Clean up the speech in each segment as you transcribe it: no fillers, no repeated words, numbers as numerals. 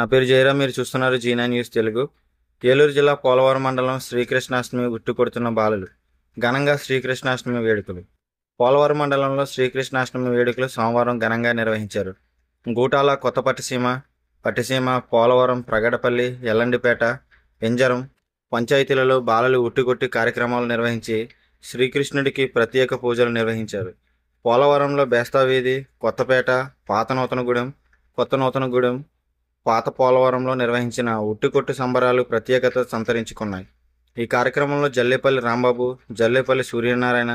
నా పేరు జయరాం. మీరు చూస్తున్నారు జీనా న్యూస్ తెలుగు. ఏలూరు జిల్లా పోలవరం మండలం శ్రీకృష్ణాష్టమి ఉట్టికొడుతున్న బాలలు ఘనంగా శ్రీకృష్ణాష్టమి వేడుకలు. పోలవరం మండలంలో శ్రీకృష్ణాష్టమి వేడుకలు సోమవారం ఘనంగా నిర్వహించారు. గూటాల, కొత్త పట్టిసీమ, పోలవరం, ప్రగడపల్లి, ఎల్లండిపేట, ఎంజరం పంచాయతీలలో బాలలు ఉట్టికొట్టి కార్యక్రమాలు నిర్వహించి శ్రీకృష్ణుడికి ప్రత్యేక పూజలు నిర్వహించారు. పోలవరంలో బేస్తావీధి, కొత్తపేట, పాత నూతనగూడెం, పాత పోలవరంలో నిర్వహించిన ఉట్టికొట్టు సంబరాలు ప్రత్యేకత సంతరించుకున్నాయి. ఈ కార్యక్రమంలో జల్లేపల్లి రాంబాబు, జల్లేపల్లి సూర్యనారాయణ,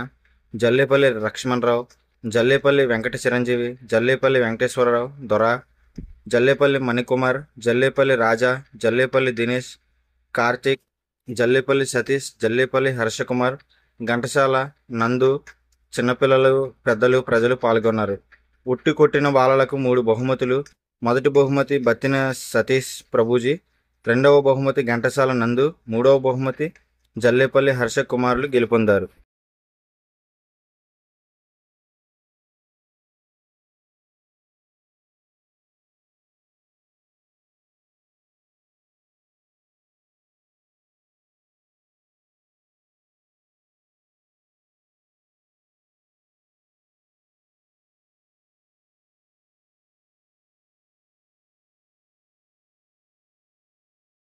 జల్లేపల్లి లక్ష్మణరావు, జల్లేపల్లి వెంకట చిరంజీవి, జల్లేపల్లి వెంకటేశ్వరరావు దొర, జల్లేపల్లి మణికుమార్, జల్లేపల్లి రాజా, జల్లేపల్లి దినేష్, కార్తీక్, జల్లేపల్లి సతీష్, జల్లేపల్లి హర్షకుమార్, ఘంటసాల, నందు, చిన్నపిల్లలు, పెద్దలు, ప్రజలు పాల్గొన్నారు. ఉట్టి కొట్టిన బాలలకు 3 బహుమతులు. మొదటి బహుమతి బత్తిన సతీష్ ప్రభుజీ, రెండవ బహుమతి ఘంటసాల నందు, మూడవ బహుమతి జల్లేపల్లి హర్షకుమార్లు గెలుపొందారు.